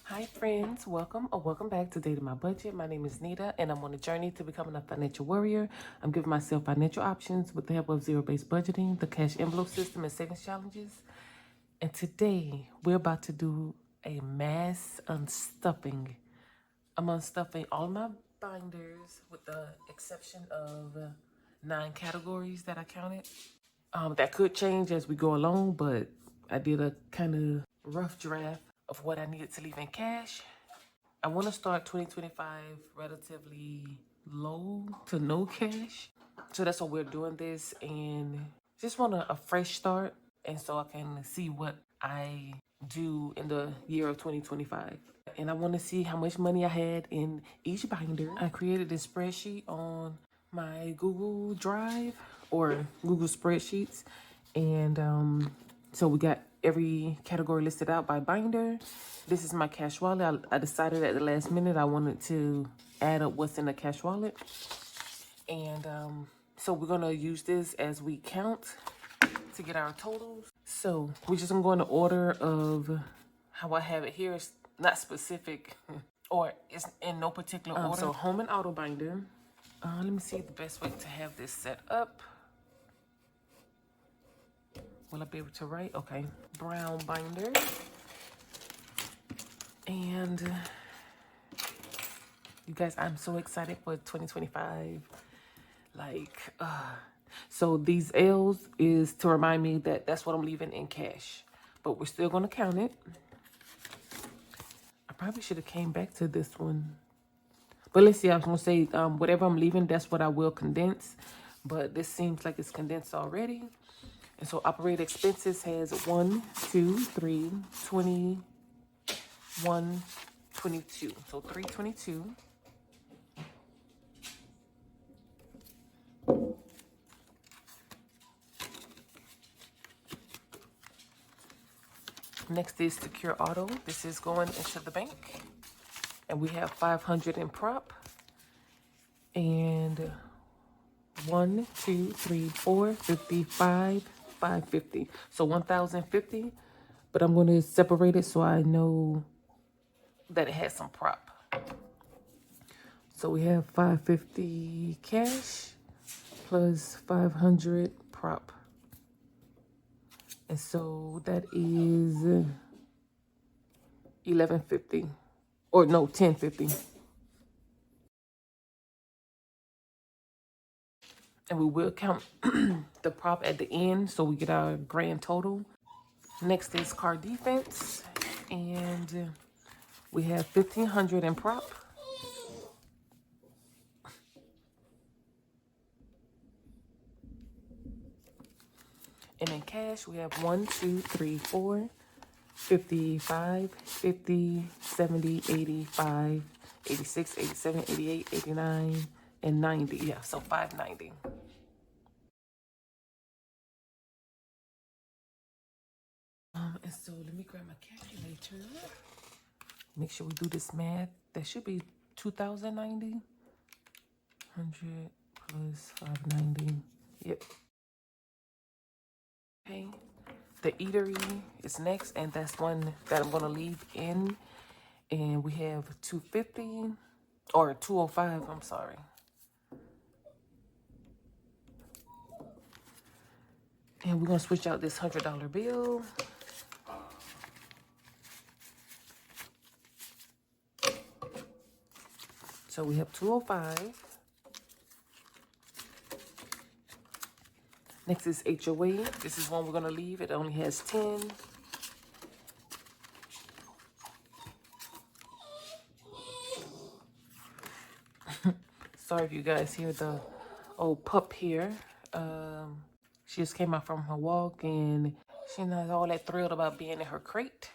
Hi friends, welcome or welcome back to Dating My Budget. My name is Nita and I'm on a journey to becoming a financial warrior. I'm giving myself financial options with the help of zero-based budgeting, the cash envelope system, and savings challenges. And today we're about to do a mass unstuffing. I'm unstuffing all my binders with the exception of 9 categories that I counted. That could change as we go along, but I did a kind of rough draft of what I needed to leave in cash. I want to start 2025 relatively low to no cash. So that's why we're doing this and just want a fresh start. And so I can see what I do in the year of 2025. And I want to see how much money I had in each binder. I created this spreadsheet on my Google Drive or Google Spreadsheets. And so we got every category listed out by binder. This is my cash wallet. I decided at the last minute I wanted to add up what's in the cash wallet. And so we're going to use this as we count to get our totals. So we're just going to go in the order of how I have it here. It's not specific or it's in no particular order. So home and auto binder. Let me see the best way to have this set up. Will I be able to write? Okay. Brown binder. And you guys, I'm so excited for 2025. So these L's is to remind me that that's what I'm leaving in cash. But we're still going to count it. I probably should have came back to this one. But let's see, I was going to say whatever I'm leaving, that's what I will condense. But this seems like it's condensed already. And so operating expenses has 1, 2, 3, 20, 1, 22. So 322. Next is Secure Auto. This is going into the bank. And we have 500 in prop. And 1, 2, 3, 4, 55, 550. So 1,050. But I'm going to separate it so I know that it has some prop. So we have 550 cash plus 500 prop. And so that is 1150 or no, 1050. And we will count the prop at the end so we get our grand total. Next is car defense. And we have 1,500 in prop. And in cash, we have 1, 2, 3, 4, 55, 50, 70, 85, 86, 87, 88, 89, and 90. Yeah, so 590. And so let me grab my calculator. Make sure we do this math. That should be 2,090. 100 plus 590. Yep. Okay. The eatery is next, and that's one that I'm gonna leave in. And we have 250 or 205. I'm sorry. And we're gonna switch out this $100 bill. So we have 205. Next is HOA. This is one we're gonna leave. It only has 10. Sorry if you guys hear the old pup here. She just came out from her walk and she's not all that thrilled about being in her crate.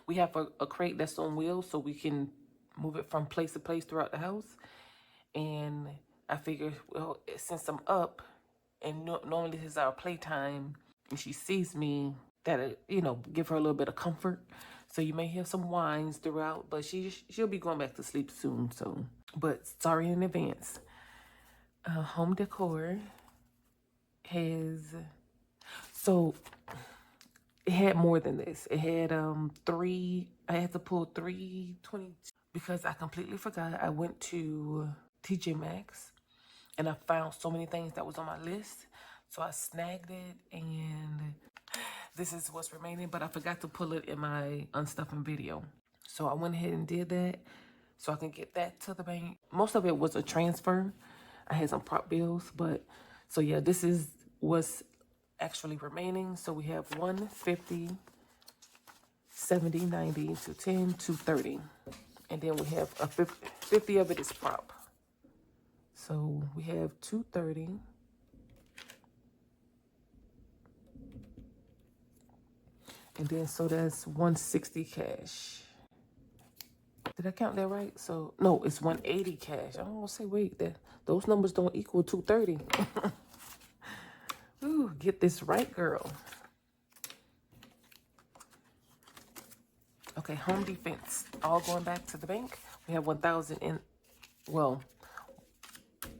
We have a crate that's on wheels so we can move it from place to place throughout the house. And I figured, well, since I'm up and normally this is our playtime and she sees me, that give her a little bit of comfort. So you may hear some whines throughout, but she'll be going back to sleep soon. So, but sorry in advance. Home decor has, so It had more than this. It had I had to pull 320 because I completely forgot. I went to TJ Maxx and I found so many things that was on my list. So I snagged it, and this is what's remaining, but I forgot to pull it in my unstuffing video. So I went ahead and did that so I can get that to the bank. Most of it was a transfer. I had some prop bills, but so yeah, this is what's actually remaining. So we have 150, 70, 90, 210, 230. And then we have a 50 of it is prop. So we have 230. And then so that's 160 cash. Did I count that right? So no, it's 180 cash. I don't want to say wait, those numbers don't equal 230. Ooh, get this right, girl. Okay, home defense, all going back to the bank. We have 1,000 in, well,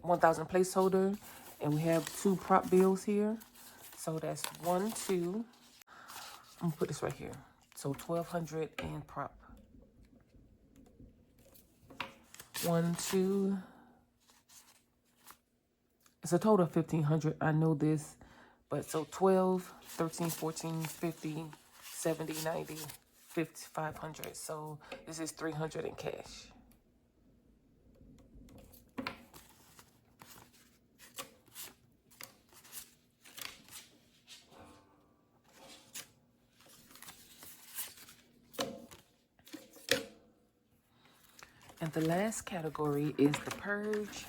1,000 placeholder, and we have 2 prop bills here. So that's 1, 2. I'm gonna put this right here. So 1,200 in prop. 1, 2. It's a total of 1,500. I know this, but so 12, 13, 14, 50, 70, 90, 50, 500. So this is 300 in cash. And the last category is the purge.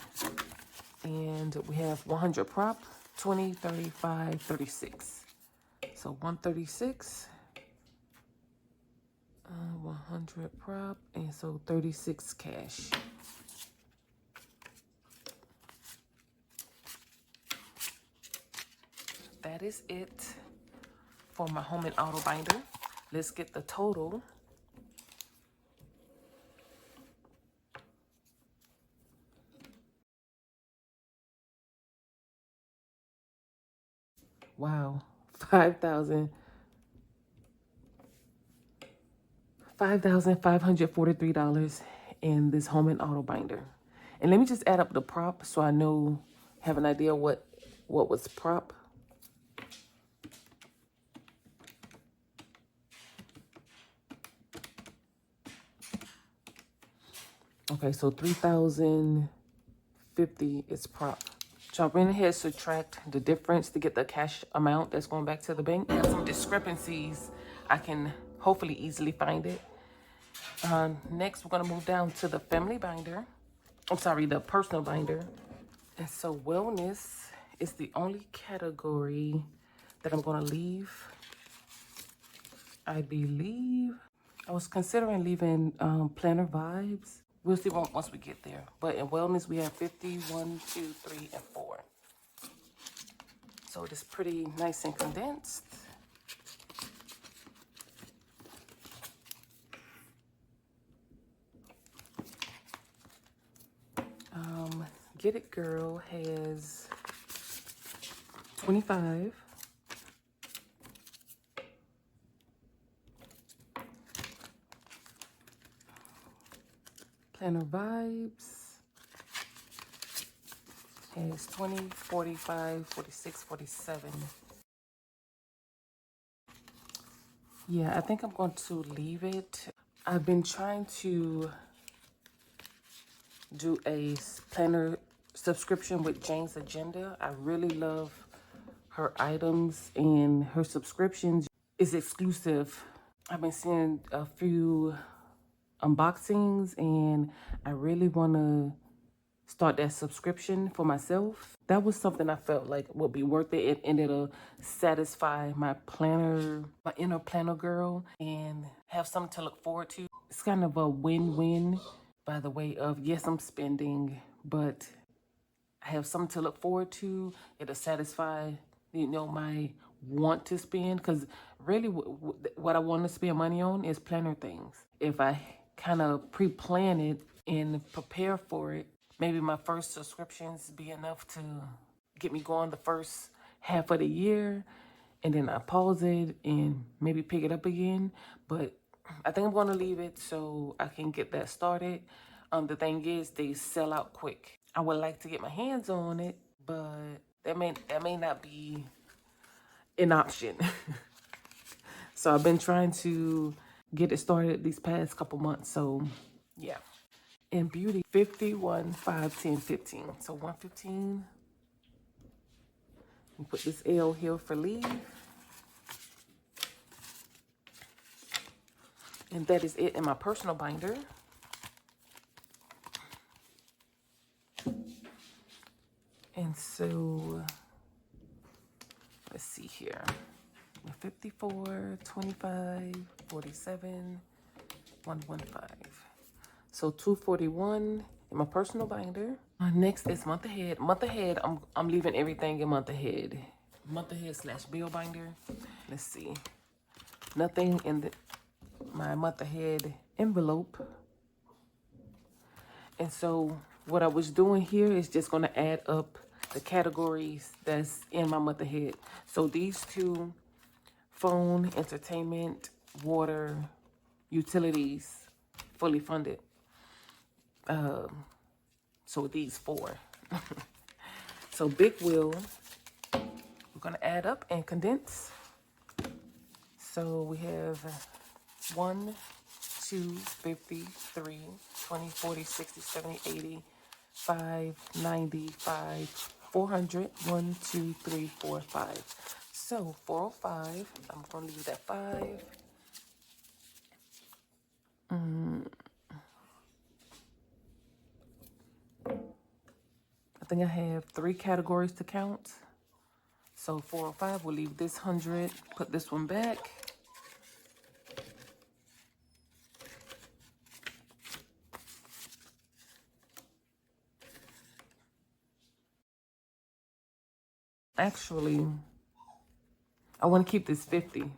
And we have 100 prop, 20, 35, 36. So 136, 100 prop, and so 36 cash. That is it for my home and auto binder. Let's get the total. Wow, $5,543 in this home and auto binder. And let me just add up the prop so I know, have an idea what was prop. Okay, so 3,050 is prop. So I went ahead and subtract the difference to get the cash amount that's going back to the bank. There's some discrepancies. I can hopefully easily find it. Next, we're going to move down to the family binder. I'm sorry, the personal binder. And so wellness is the only category that I'm going to leave. I believe I was considering leaving planner vibes. We'll see once we get there. But in wellness, we have 50, 1, 2, 3, and 4. So it is pretty nice and condensed. Get It Girl has 25. Planner Vibes has 20, 45, 46, 47. Yeah, I think I'm going to leave it. I've been trying to do a planner subscription with Jane's Agenda. I really love her items, and her subscriptions is exclusive. I've been seeing a few unboxings, and I really want to start that subscription for myself. That was something I felt like would be worth it, and it'll satisfy my planner, my inner planner girl, and have something to look forward to. It's kind of a win-win by the way of, yes, I'm spending, but I have something to look forward to. It'll satisfy, my want to spend, because really what I want to spend money on is planner things. If I kind of pre-plan it and prepare for it, maybe my first subscriptions be enough to get me going the first half of the year, and then I pause it and maybe pick it up again. But I think I'm going to leave it so I can get that started. The thing is, they sell out quick. I would like to get my hands on it, but that may not be an option. So I've been trying to get it started these past couple months. So yeah. In beauty, 51, 5, 10, 15. So 115. Put this L here for leave. And that is it in my personal binder. And so, let's see here. 54, 25, 47, 115. So 241 in my personal binder. Next is month ahead. Month ahead, I'm leaving everything in month ahead. Month ahead / bill binder. Let's see. Nothing in my month ahead envelope. And so what I was doing here is just going to add up the categories that's in my month ahead. So these two, phone, entertainment, water, utilities, fully funded. So these 4. So big wheel, we're going to add up and condense. So we have 1, 2, 50, 3, 20, 40, 60, 70, 80, 5, 95, 400, 1, 2, 3, 4, 5. So 405, I'm going to leave that 5. I think I have 3 categories to count. So 405, we'll leave this 100, put this one back. Actually, I want to keep this 50.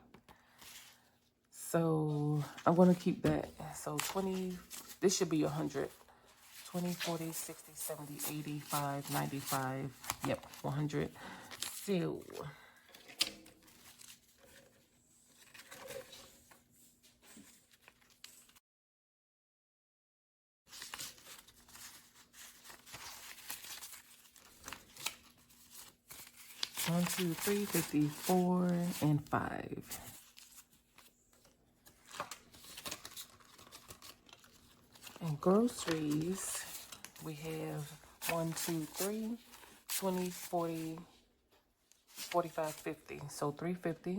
So I'm going to keep that. So 20, this should be 100. 20, 40, 60, 70, 85, 95. Yep, 100. So 1, 2, 3, 54, and 5. And groceries, we have 1, 2, 3, 20, 40, 45, 50. So 350.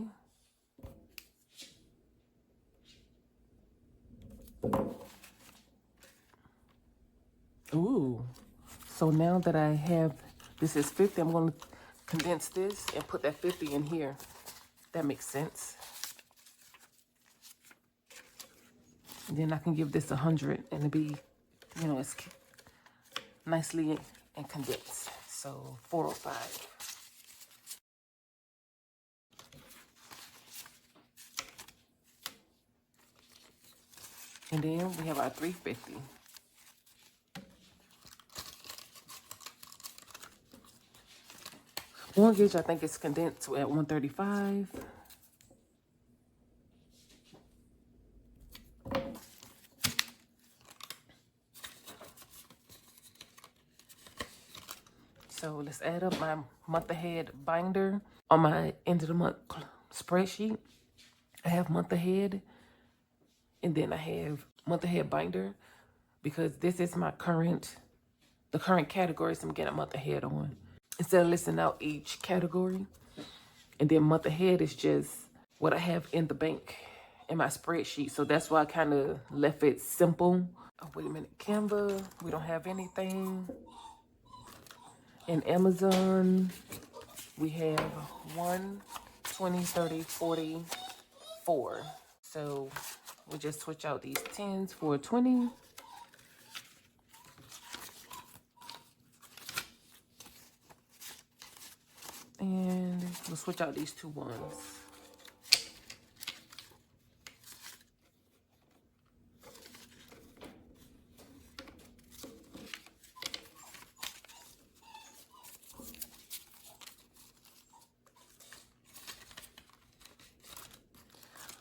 Ooh. So now that I have, this is 50, I'm going to condense this and put that 50 in here. That makes sense. And then I can give this 100 and it'll be, you know, it's nicely and condensed. So 405. And then we have our 350. Mortgage, I think it's condensed at 135. So let's add up my month ahead binder. On my end of the month spreadsheet, I have month ahead, and then I have month ahead binder, because this is my the current categories I'm getting a month ahead on. Instead of listing out each category, and then month ahead is just what I have in the bank in my spreadsheet. So that's why I kind of left it simple. Oh, wait a minute, Canva, we don't have anything. In Amazon, we have 1, 20, 30, 40, 4. So we just switch out these 10s for 20. And we'll switch out these 2 1s.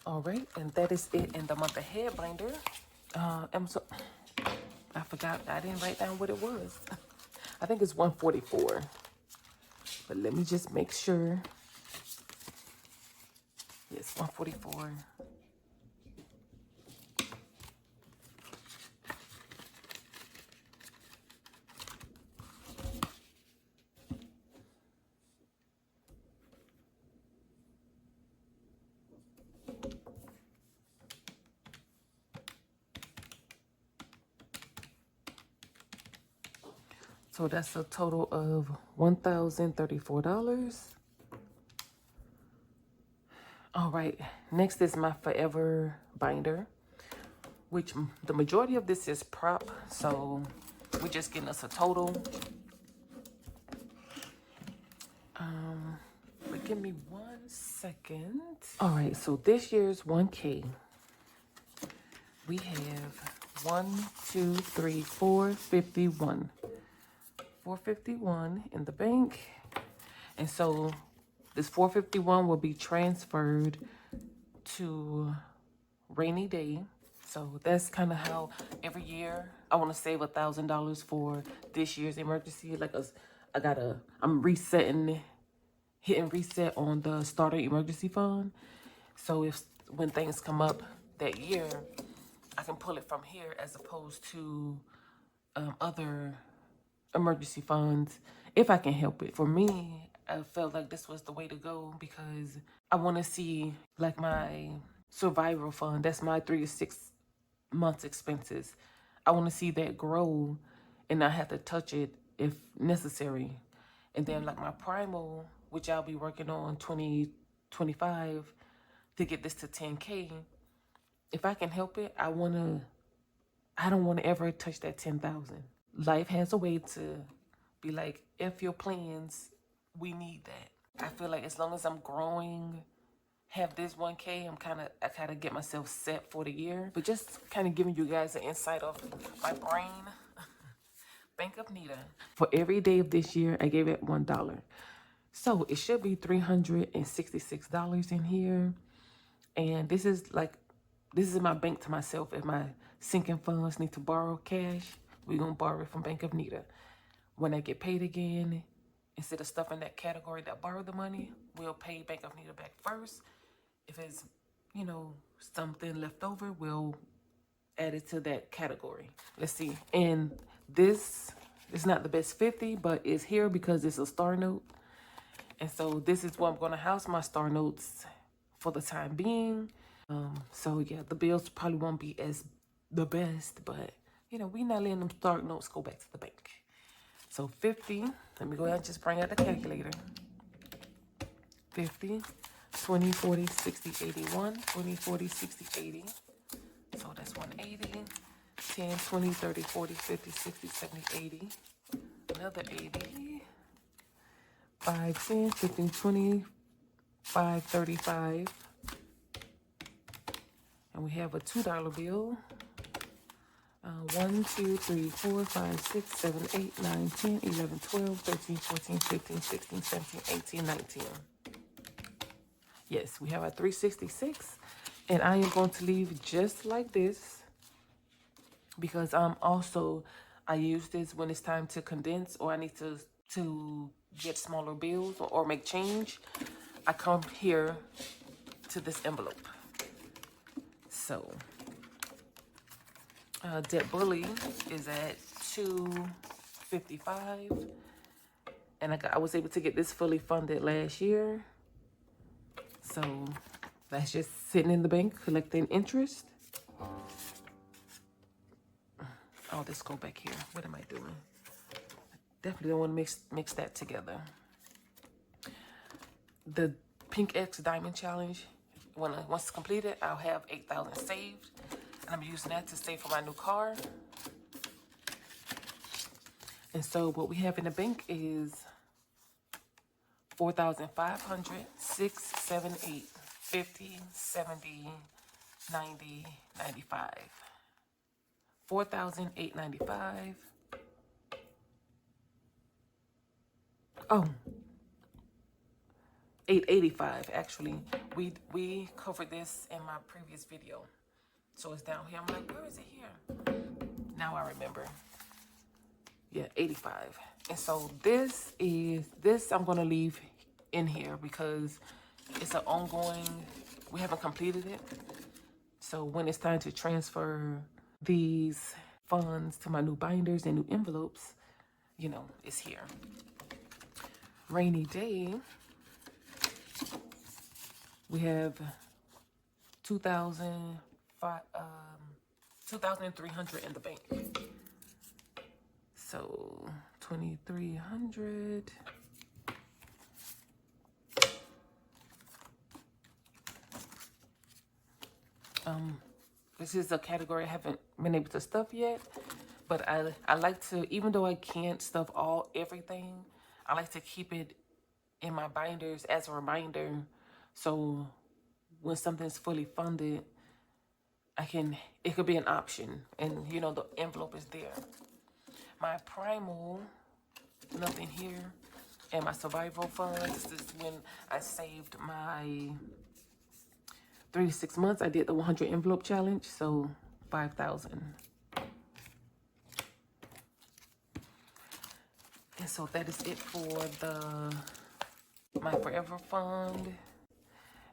All right, and that is it in the month ahead binder. I forgot, I didn't write down what it was. I think it's 144, but let me just make sure. Yes, 144. So that's a total of $1,034. All right, next is my Forever binder, which the majority of this is prop, so we're just getting us a total. But give me 1 second. All right, so this year's 1K, we have 451. 451 in the bank. And so this 451 will be transferred to rainy day. So that's kind of how every year I want to save $1,000 for this year's emergency. Like I'm hitting reset on the starter emergency fund. So when things come up that year, I can pull it from here as opposed to other emergency funds if I can help it. For me, I felt like this was the way to go because I want to see like my survival fund. That's my 3 to 6 months expenses. I want to see that grow and not have to touch it if necessary. And then like my primal, which I'll be working on 2025 to get this to 10K. If I can help it, I don't want to ever touch that 10,000. Life has a way to be like, if your plans, we need that. I feel like as long as I'm growing, have this 1K, I kind of get myself set for the year. But just kind of giving you guys an insight of my brain. Bank of Nita. For every day of this year, I gave it $1. So it should be $366 in here. And this is my bank to myself. If my sinking funds need to borrow cash, we're going to borrow it from Bank of Nita. When I get paid again, instead of stuffing that category that borrowed the money, we'll pay Bank of Nita back first. If it's, something left over, we'll add it to that category. Let's see. And this is not the best 50, but it's here because it's a star note. And so this is where I'm going to house my star notes for the time being. So yeah, the bills probably won't be as the best, but we not letting them star notes go back to the bank. So 50, let me go ahead and just bring out the calculator. 50, 20, 40, 60, 81, 20, 40, 60, 80. So that's 180, 10, 20, 30, 40, 50, 60, 70, 80. Another 80, 5, 10, 15, 20, 5, 35. And we have a $2 bill. 1, 2, 3, 4, 5, 6, 7, 8, 9, 10, 11, 12, 13, 14, 15, 16, 17, 18, 19. Yes, we have a 366. And I am going to leave just like this because I use this when it's time to condense or I need to get smaller bills or make change. I come here to this envelope. So Debt Bully is at $255, and I was able to get this fully funded last year. So that's just sitting in the bank collecting interest. Oh, let's go back here. What am I doing? Definitely don't want to mix that together. The Pink X Diamond Challenge, once it's completed, I'll have 8,000 saved. And I'm using that to save for my new car. And so what we have in the bank is 4,500, 6, 7, 8, 50, 70, 90, 95. 4,895. Oh, $8.85 actually. We covered this in my previous video. So it's down here. I'm like, where is it here? Now I remember. Yeah, 85. And so this I'm gonna leave in here because it's an ongoing, we haven't completed it. So when it's time to transfer these funds to my new binders and new envelopes, you know, it's here. Rainy day, we have 2,300 in the bank. So 2,300. This is a category I haven't been able to stuff yet, but I like to, even though I can't stuff everything, I like to keep it in my binders as a reminder. So when something's fully funded, it could be an option, and you know, the envelope is there. My primal, nothing here, and my survival funds. This is when I saved my 3 to 6 months. I did the 100 envelope challenge, so 5,000. And so that is it for my forever fund.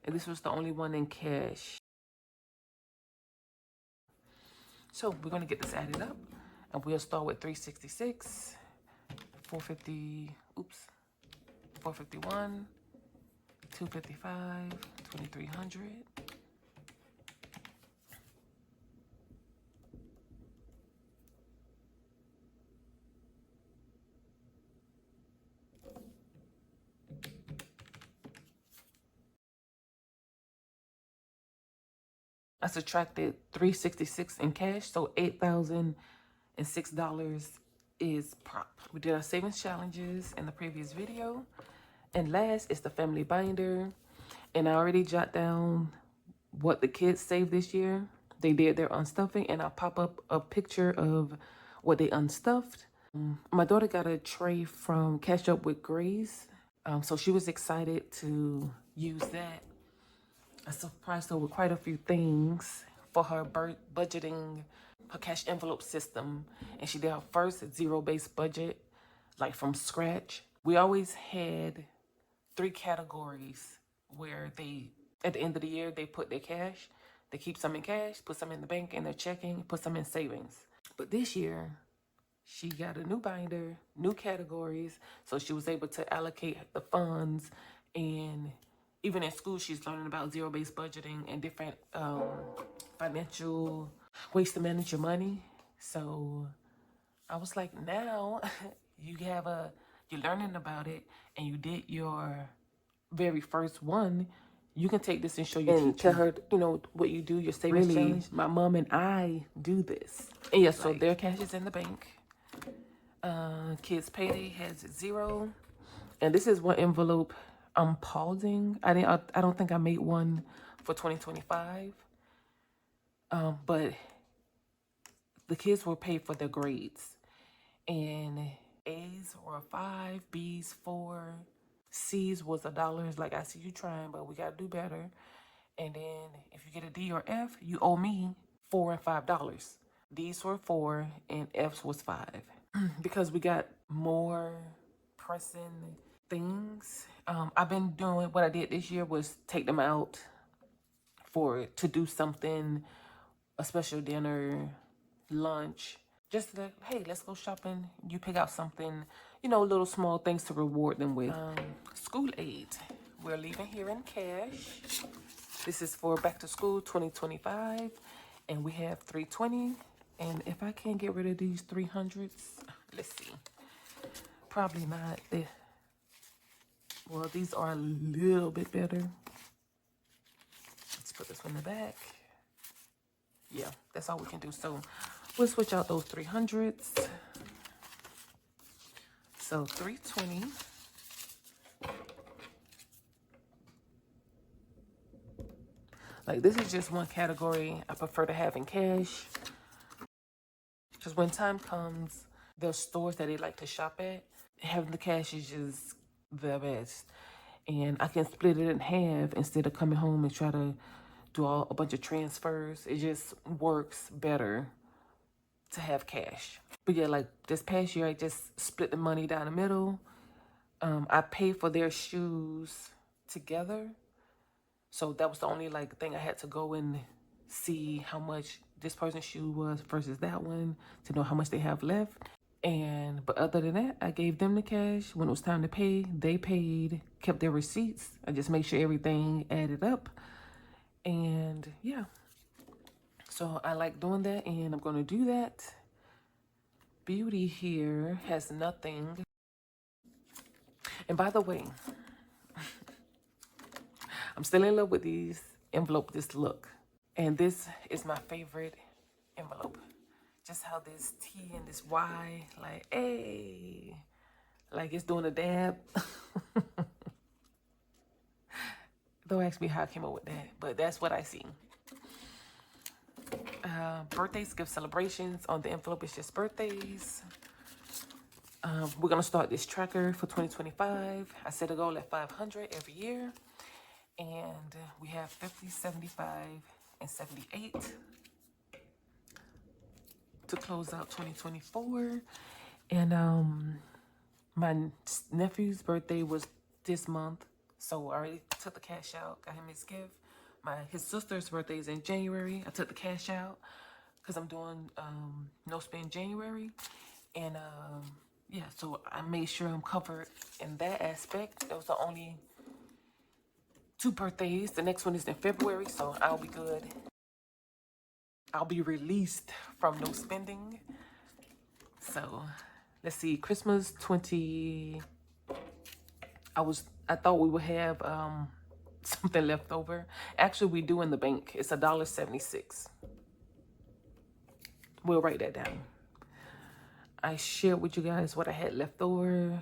And this was the only one in cash. So we're gonna get this added up, and we'll start with 366, 450, 451, 255, 2,300. I subtracted 366 in cash, so $8,006 is prop. We did our savings challenges in the previous video. And last is the family binder. And I already jot down what the kids saved this year. They did their unstuffing, and I'll pop up a picture of what they unstuffed. My daughter got a tray from Catch Up with Grace. So she was excited to use that. I surprised her with quite a few things for her budgeting, her cash envelope system. And she did her first zero-based budget, like from scratch. We always had 3 categories where at the end of the year, they put their cash. They keep some in cash, put some in the bank, in their checking, put some in savings. But this year, she got a new binder, new categories. So she was able to allocate the funds, and even in school, she's learning about zero-based budgeting and different financial ways to manage your money. So I was like, now you're learning about it, and you did your very first one. You can take this and show your teacher. Tell her, you know, what you do, your savings challenge. My mom and I do this. And yeah, so their cash is in the bank. Kids payday has 0. And this is one envelope I'm pausing. I don't think I made one for 2025. But the kids were paid for their grades. And A's were 5, B's 4, C's was $1. Like, I see you trying, but we gotta do better. And then if you get a D or F, you owe me $4 and $5. D's were 4 and F's was 5. Because we got more pressing things. I've been doing, what I did this year was take them out to do something, a special dinner, lunch, just like, hey, let's go shopping. You pick out something, you know, little small things to reward them with. School aid, we're leaving here in cash. This is for back to school 2025, and we have 320. And if I can't get rid of these 300s, let's see. Probably not. Well, these are a little bit better. Let's put this one in the back. Yeah, that's all we can do. So we'll switch out those 300s. So 320. Like, this is just one category I prefer to have in cash. Because when time comes, there's stores that they like to shop at. Having the cash is just the best. And I can split it in half instead of coming home and try to do a bunch of transfers. It just works better to have cash. But yeah, like this past year, I just split the money down the middle. I paid for their shoes together. So that was the only like thing I had to go and see how much this person's shoe was versus that one to know how much they have left. But other than that, I gave them the cash. When it was time to pay, they paid, kept their receipts. I just made sure everything added up. And yeah, so I like doing that, and I'm going to do that. Beauty here has nothing. And by the way, I'm still in love with these envelope, this look. And this is my favorite envelope. Just how this T and this Y, like, hey, like it's doing a dab. Don't ask me how I came up with that, but that's what I see. Birthdays, gift celebrations. On the envelope, it's just birthdays. We're going to start this tracker for 2025. I set a goal at 500 every year. And we have 50, 75, and 78 to close out 2024. And my nephew's birthday was this month. So I already took the cash out, got him his gift. His sister's birthday is in January. I took the cash out because I'm doing no spend January. And yeah, so I made sure I'm covered in that aspect. That was the only 2 birthdays. The next one is in February, so I'll be good. I'll be released from no spending. So let's see, Christmas 20. I thought we would have something left over. Actually, we do in the bank. It's $1.76. We'll write that down. I shared with you guys what I had left over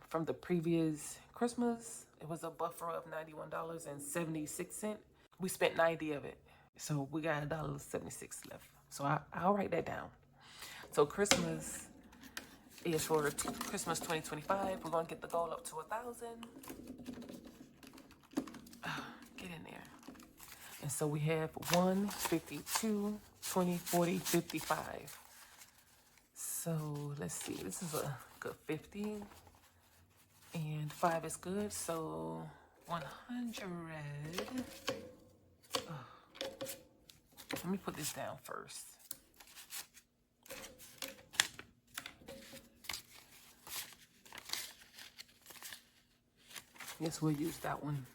from the previous Christmas. It was a buffer of $91.76. We spent 90 of it. So we got $1.76 left. So I'll write that down. So Christmas is for Christmas 2025. We're going to get the goal up to 1,000. Get in there. And so we have 1, 52, 20, 40, 55. So let's see. This is a good 50. And 5 is good. So 100. Let me put this down first. Yes, we'll use that one.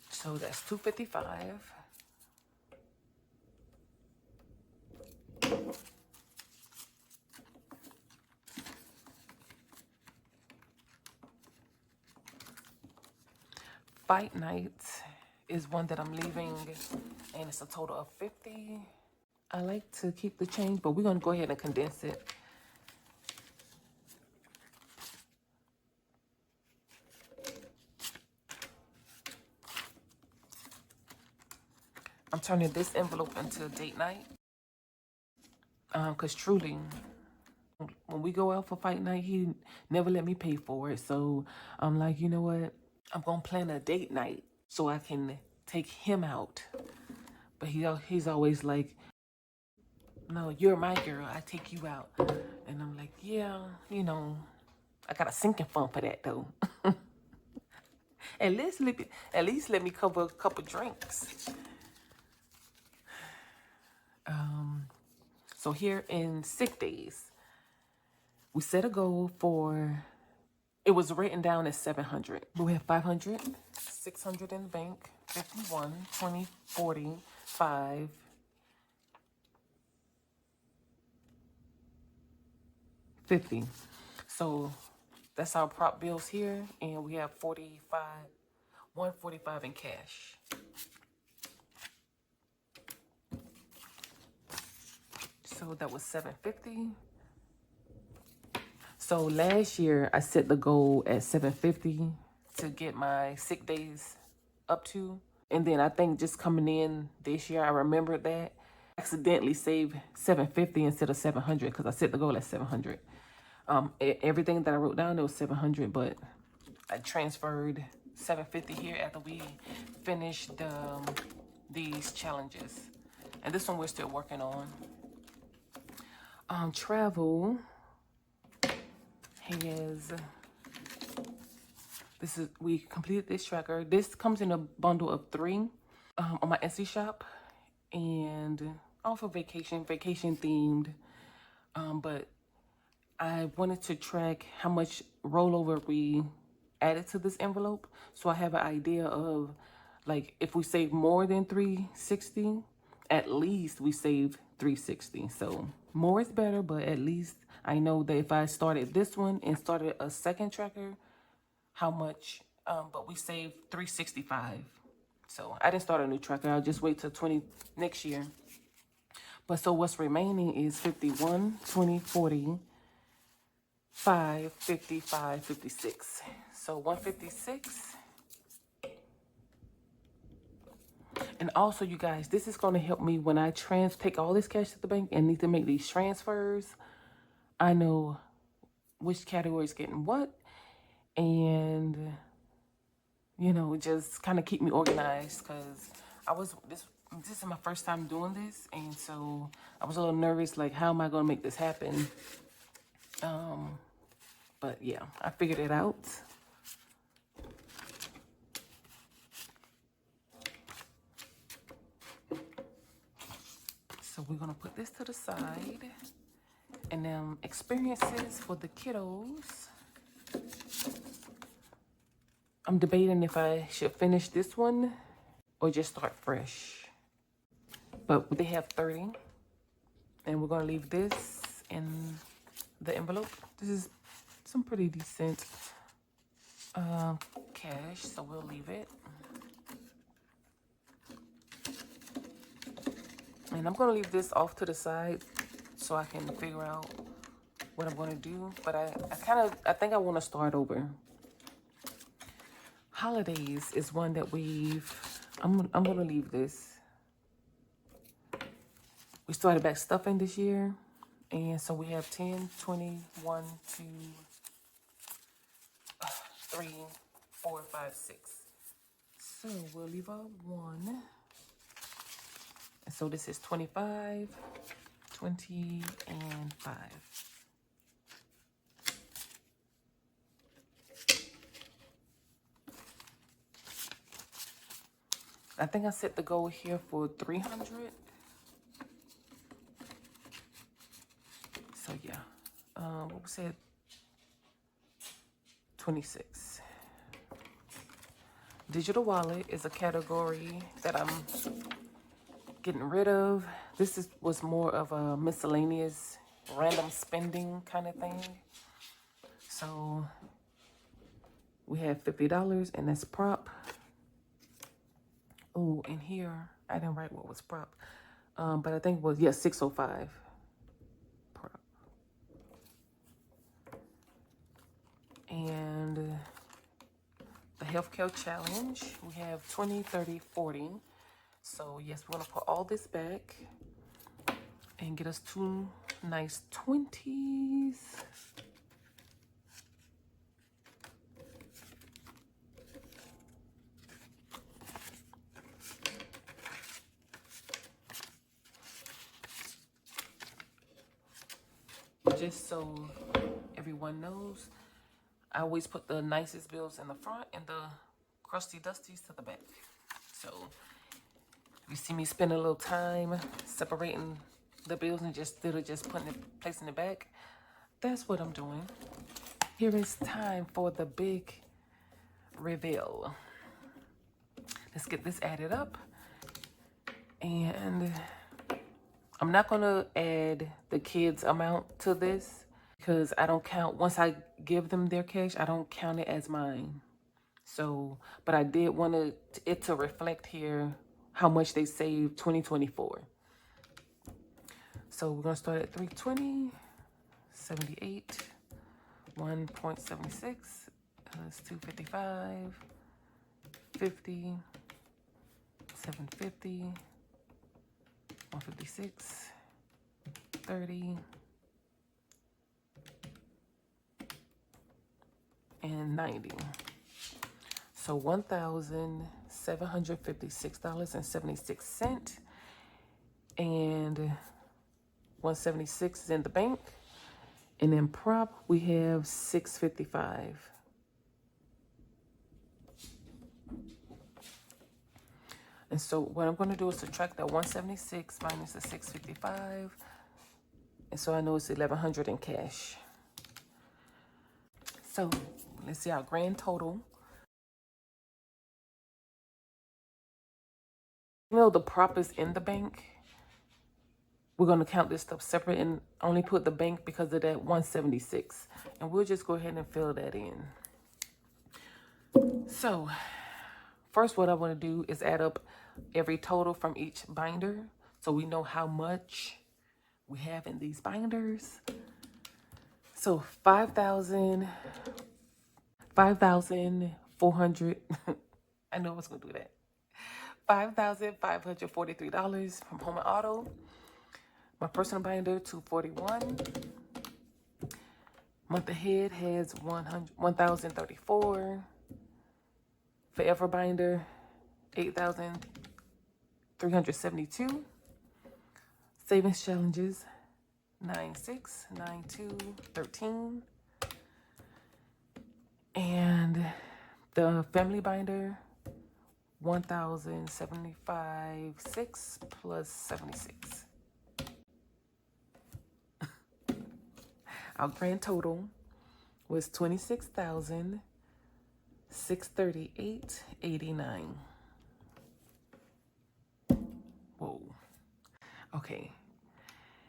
So that's 255. Fight night is one that I'm leaving, and it's a total of 50. I like to keep the change, but we're going to go ahead and condense it. I'm turning this envelope into a date night. Because truly, when we go out for fight night, he never let me pay for it. So I'm like, you know what? I'm going to plan a date night so I can take him out. But he's always like, no, you're my girl. I take you out. And I'm like, yeah, you know, I got a sinking fund for that, though. At least let me cover a couple drinks. So here in sick days, we set a goal for, it was written down as 700. But we have 500, 600 in the bank, 51, 20, 40, 5, 50. So that's our prop bills here. And we have 145 in cash. So that was 750. So last year I set the goal at 750 to get my sick days up to. And then I think just coming in this year, I remembered that I accidentally saved $750 instead of $700 because I set the goal at $700. Everything that I wrote down, it was $700, but I transferred $750 here after we finished these challenges. And this one we're still working on. Travel has, we completed this tracker. This comes in a bundle of 3 on my Etsy shop, and all for vacation themed. But I wanted to track how much rollover we added to this envelope, so I have an idea of, like, if we save more than $360, at least we save $360. So more is better, but at least I know that if I started this one and started a second tracker, how much, but we saved $365. So I didn't start a new tracker. I'll just wait till next year. But so what's remaining is 51, 20, 40, 5, 55, 56. So 156. And also, you guys, this is going to help me when I take all this cash to the bank and need to make these transfers. I know which category is getting what, and you know, just kind of keep me organized, because this is my first time doing this, and so I was a little nervous, like, how am I going to make this happen? But yeah, I figured it out. So we're going to put this to the side. And then experiences for the kiddos. I'm debating if I should finish this one or just start fresh. But they have 30. And we're going to leave this in the envelope. This is some pretty decent cash, so we'll leave it. And I'm going to leave this off to the side so I can figure out what I'm going to do. But I think I want to start over. Holidays is one that I'm going to leave this. We started back stuffing this year. And so we have 10, 20, 1, 2, 3, 4, 5, 6. So we'll leave out 1. And so this is 25, 20, and 5. I think I set the goal here for 300. So yeah, what was it? 26. Digital wallet is a category that I'm getting rid of. This was more of a miscellaneous random spending kind of thing. So we have $50, and that's prop. Oh, and here I didn't write what was prop, but I think it was, yeah, 605 prop. And the healthcare challenge, we have 20, 30, 40. So yes, we're gonna put all this back and get us 2 nice 20s. Just so everyone knows, I always put the nicest bills in the front and the crusty dusties to the back. So if you see me spend a little time separating the bills and instead of just placing it back, that's what I'm doing. Here is time for the big reveal. Let's get this added up. And I'm not gonna add the kids' amount to this because I don't count, once I give them their cash, I don't count it as mine. So, but I did want it to reflect here how much they saved 2024. So we're gonna start at 320, 78, 1.76, that's 255, 50, 750, 156, 30, and 90. So $1,756.76, and 176 is in the bank. And then prop, we have 655. And so what I'm going to do is subtract that 176 minus the 655. And so I know it's 1,100 in cash. So let's see our grand total. You know, the prop is in the bank. We're going to count this stuff separate and only put the bank because of that 176. And we'll just go ahead and fill that in. So first, what I want to do is add up every total from each binder so we know how much we have in these binders. So 5,400. I know I was going to do that. $5,543 from Home and Auto. My personal binder, $241. Month ahead has $1,034. Forever binder, $8,372. Savings challenges, 9/6, 9/2, 13. And the family binder, 1,075.6 plus 76. Our grand total was $26,638.89. Whoa. Okay.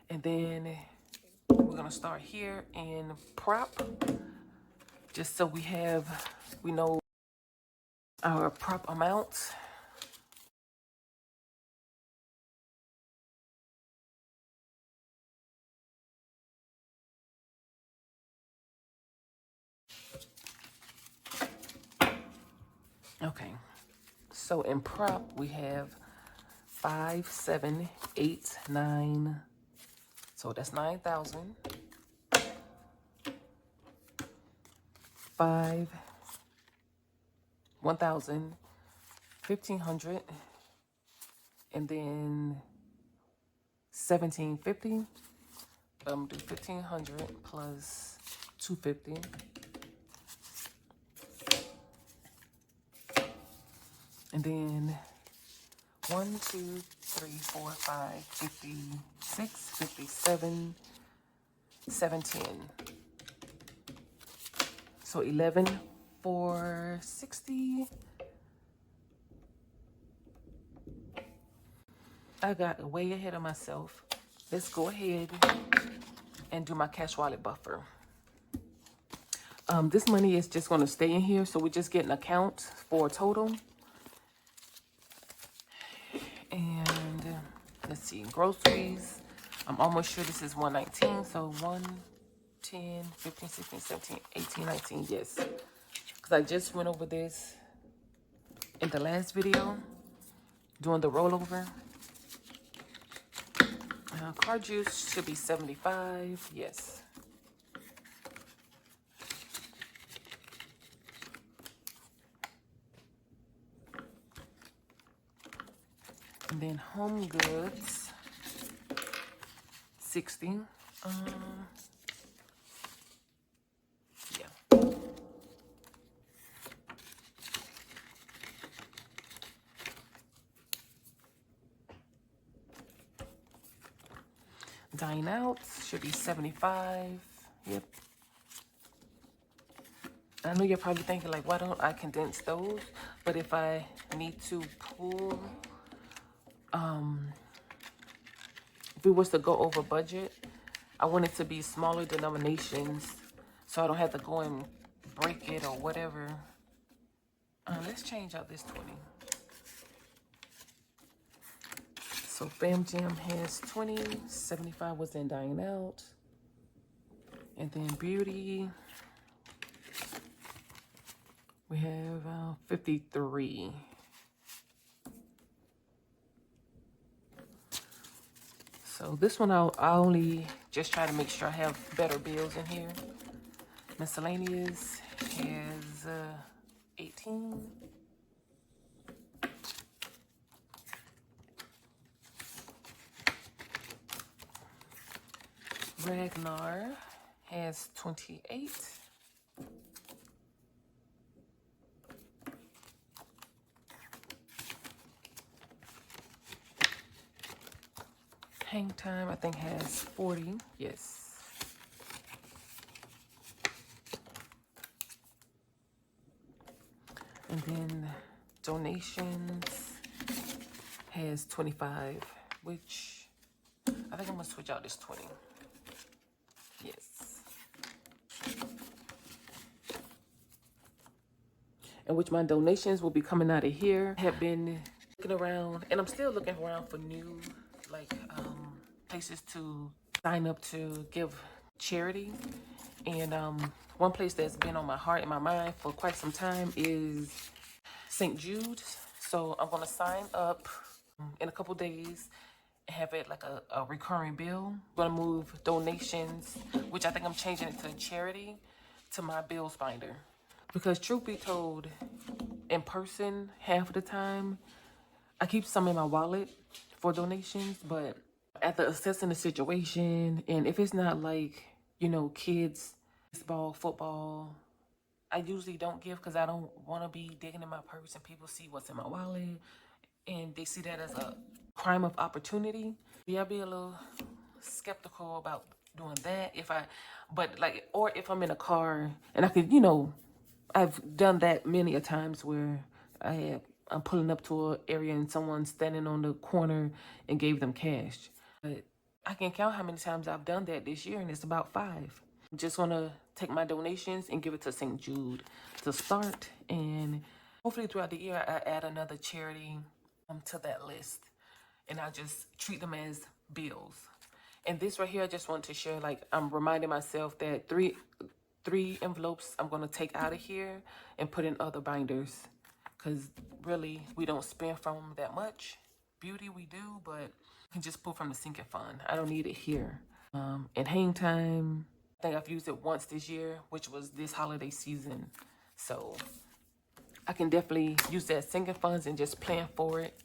And then we're gonna start here in prop, just so we know our prop amount. Okay, so in prop we have 5, 7, 8, 9. So that's 9,000. 5, 1,000, 1,500, and then 1,750. I'm gonna do 1,500 plus 250. And then 1, 2, 3, 4, 5, 56, 57, 710. So 11,460. I got way ahead of myself. Let's go ahead and do my cash wallet buffer. This money is just going to stay in here, so we just get an account for a total. And let's see, groceries. I'm almost sure this is 119. So 1, 10, 15, 16, 17, 18, 19. Yes. Because I just went over this in the last video doing the rollover. Car juice should be 75. Yes. And then home goods, 60. Yeah. Dine out should be 75. Yep. I know you're probably thinking, like, why don't I condense those? But if I need to pull, if we was to go over budget, I want it to be smaller denominations so I don't have to go and break it or whatever. Let's change out this 20. So Fam Jam has 20, 75 was in Dine Out. And then Beauty, we have 53. So this one I only just try to make sure I have better bills in here. Miscellaneous has 18. Ragnar has 28. Hang Time, I think, has 40. Yes. And then Donations has 25, which I think I'm going to switch out this 20. Yes. And which my donations will be coming out of here. I have been looking around, and I'm still looking around for new, like, places to sign up to give charity. And one place that's been on my heart and my mind for quite some time is St. Jude's. So I'm going to sign up in a couple days and have it like a recurring bill. I'm going to move donations, which I think I'm changing it to charity, to my bills binder. Because truth be told, in person, half of the time, I keep some in my wallet for donations, but after assessing the situation, and if it's not like, you know, kids, baseball, football, I usually don't give because I don't want to be digging in my purse and people see what's in my wallet and they see that as a crime of opportunity. Yeah, I'd be a little skeptical about doing that or if I'm in a car and I could, you know, I've done that many a times where I'm pulling up to an area and someone's standing on the corner and gave them cash. But I can count how many times I've done that this year, and it's about 5. Just want to take my donations and give it to St. Jude to start, and hopefully throughout the year I add another charity to that list, and I just treat them as bills. And this right here, I just want to share, like, I'm reminding myself that three envelopes I'm going to take out of here and put in other binders, because really we don't spend from them that much. Beauty we do, but I can just pull from the sinking fund. I don't need it here. And Hang Time, I think I've used it once this year, which was this holiday season. So I can definitely use that sinking funds and just plan for it.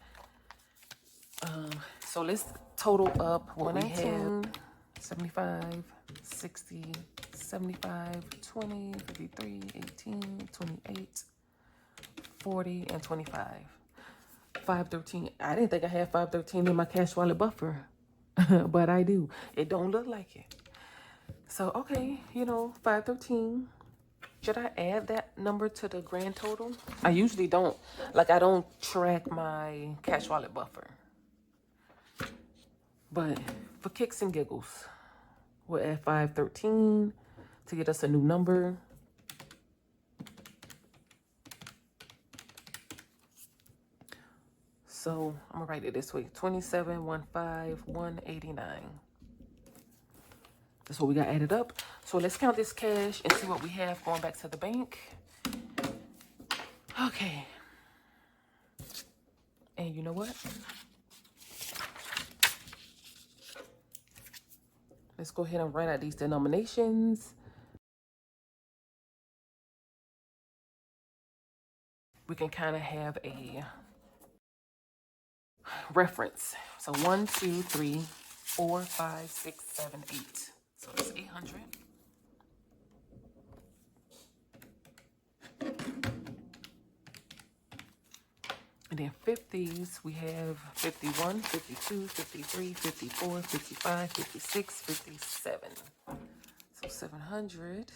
So let's total up what we have. 75, 60, 75, 20, 53, 18, 28, 40, and 25. 513. I didn't think I had 513 in my cash wallet buffer, but I do. It don't look like it. So, okay, you know, 513. Should I add that number to the grand total? I usually don't. Like, I don't track my cash wallet buffer. But for kicks and giggles, we'll add 513 to get us a new number. So I'm gonna write it this way: 27,151.89. That's what we got added up. So let's count this cash and see what we have going back to the bank. Okay. And you know what? Let's go ahead and write out these denominations. We can kind of have a reference. So 1, 2, 3, 4, 5, 6, 7, 8. So that's 800. And then 50s, we have 51, 52, 53, 54, 55, 56, 57. So 700.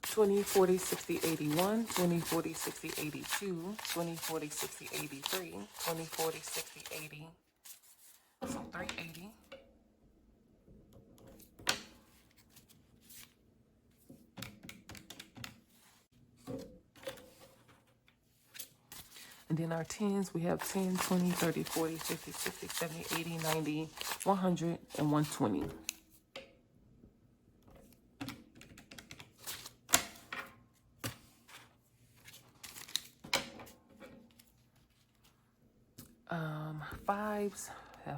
20, 40, 60, 81, 20, 40, 60, 82, 20, 40, 60, 83, 20, 40, 60, 80. So 380. And then our 10s, we have 10, 20, 30, 40, 50, 60, 70, 80, 90, 100, and 120. fives.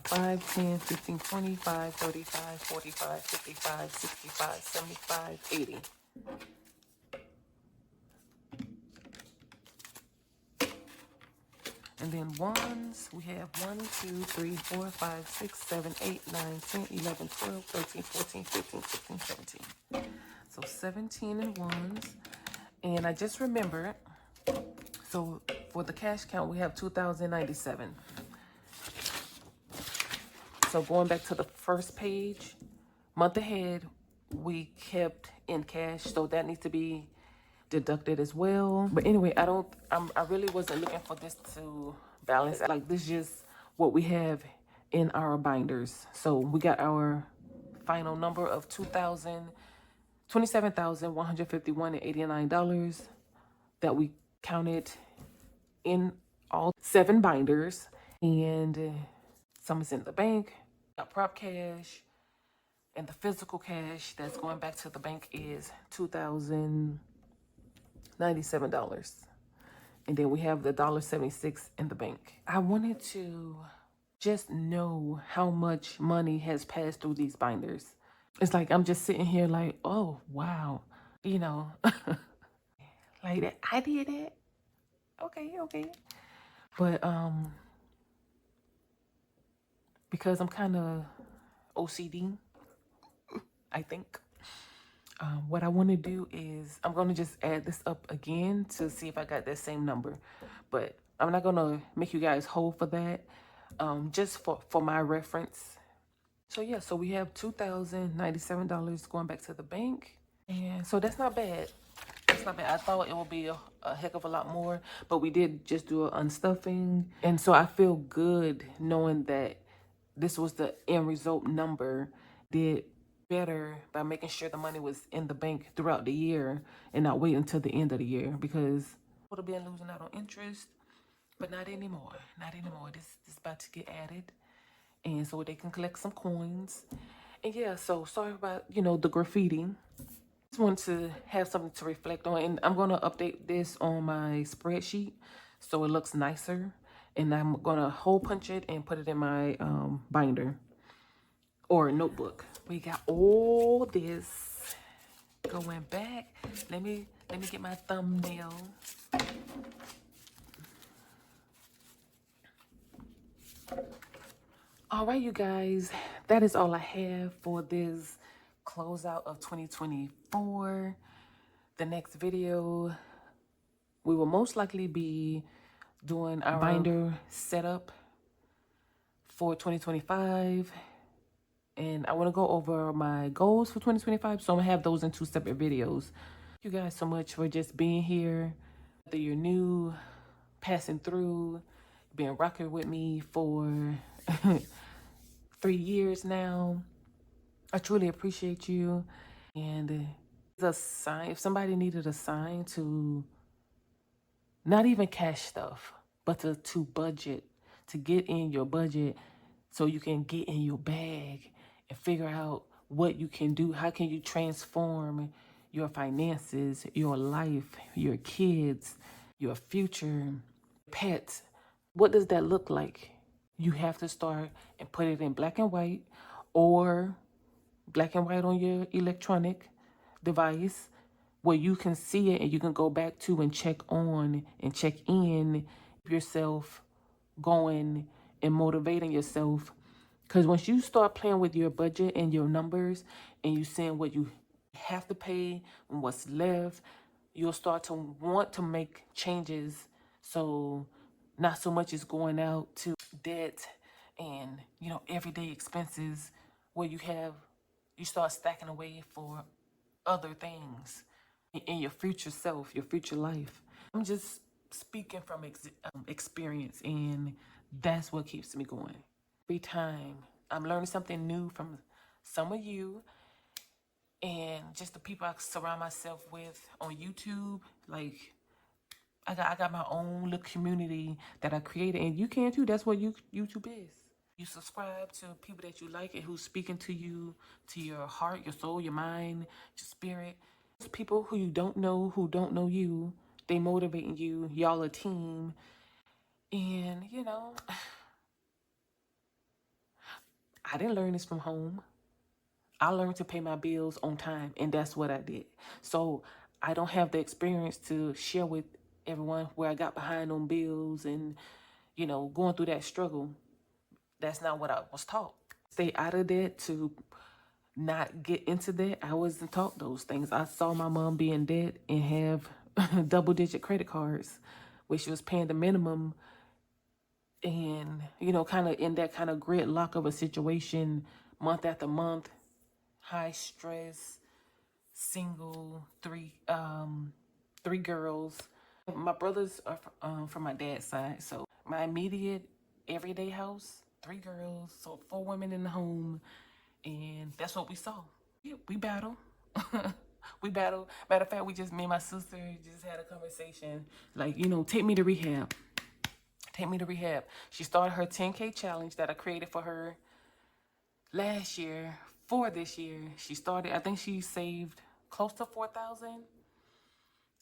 5, 10, 15, 25, 35, 45, 55, 65, 75, 80. And then ones, we have 1, 2, 3, 4, 5, 6, 7, 8, 9, 10, 11, 12, 13, 14, 15, 16, 17. So 17 in ones. And I just remembered, so for the cash count, we have 2,097. So going back to the first page, month ahead, we kept in cash, so that needs to be deducted as well. But anyway, I really wasn't looking for this to balance. Like, this is just what we have in our binders. So we got our final number of $27,151.89 that we counted in all 7 binders. And some is in the bank, got prop cash, and the physical cash that's going back to the bank is $2,097. And then we have the $1.76 in the bank. I wanted to just know how much money has passed through these binders. It's like I'm just sitting here like, oh, wow. You know, like that. I did it. Okay. But because I'm kind of OCD, I think. What I want to do is I'm going to just add this up again to see if I got that same number. But I'm not going to make you guys hold for that, just for my reference. So yeah, so we have $2,097 going back to the bank. And so that's not bad. That's not bad. I thought it would be a heck of a lot more, but we did just do an unstuffing. And so I feel good knowing that this was the end result number. Did better by making sure the money was in the bank throughout the year and not wait until the end of the year, because I would have been losing out on interest, but not anymore. This is about to get added, and so they can collect some coins. And yeah, so sorry about, the graffiti. Just want to have something to reflect on, and I'm going to update this on my spreadsheet so it looks nicer, and I'm going to hole punch it and put it in my binder or notebook. We got all this going back. Let me get my thumbnail. All right, you guys, that is all I have for this closeout of 2024. The next video, we will most likely be doing our binder setup for 2025. And I want to go over my goals for 2025. So I'm going to have those in 2 separate videos. Thank you guys so much for just being here. Whether you're new, passing through, been rocking with me for 3 years now. I truly appreciate you. And a sign, if somebody needed a sign to not even cash stuff, but to budget, to get in your budget so you can get in your bag and figure out what you can do. How can you transform your finances, your life, your kids, your future, pets? What does that look like? You have to start and put it in black and white, or black and white on your electronic device where you can see it and you can go back to and check on and check in yourself, going and motivating yourself. Because once you start playing with your budget and your numbers and you seeing what you have to pay and what's left, you'll start to want to make changes. So not so much is going out to debt and, everyday expenses where you start stacking away for other things in your future self, your future life. I'm just speaking from experience, and that's what keeps me going. Every time I'm learning something new from some of you and just the people I surround myself with on YouTube. Like, I got my own little community that I created, and you can too. That's what YouTube is. You subscribe to people that you like and who's speaking to you, to your heart, your soul, your mind, your spirit. Those people who you don't know, who don't know you, they motivating you. Y'all a team. And, I didn't learn this from home. I learned to pay my bills on time, and that's what I did. So I don't have the experience to share with everyone where I got behind on bills and, going through that struggle. That's not what I was taught. Stay out of that, to not get into that. I wasn't taught those things. I saw my mom be in debt and have double-digit credit cards, where she was paying the minimum, and, kind of in that kind of gridlock of a situation, month after month, high stress, single, three girls. My brothers are from my dad's side, so my immediate everyday house, three girls, so four women in the home, and that's what we saw. Yeah, we battle. We battle. Matter of fact, me and my sister just had a conversation, like, take me to rehab. Take me to rehab. She started her 10K challenge that I created for her last year. For this year, she started, I think she saved close to 4,000.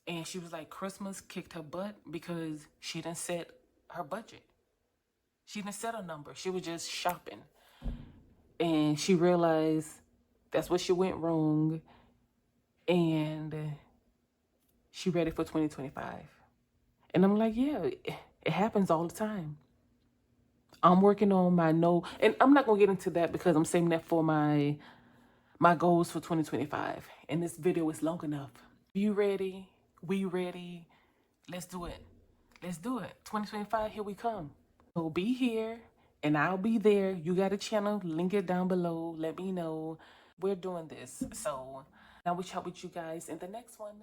And she was like, Christmas kicked her butt because she didn't set her budget. She didn't set a number. She was just shopping. And she realized that's what she went wrong. And she ready for 2025. And I'm like, yeah, it happens all the time. I'm working on my and I'm not going to get into that because I'm saving that for my goals for 2025. And this video is long enough. You ready? We ready? Let's do it. Let's do it. 2025, here we come. So be here and I'll be there. You got a channel, link it down below. Let me know. We're doing this. So now we chat with you guys in the next one.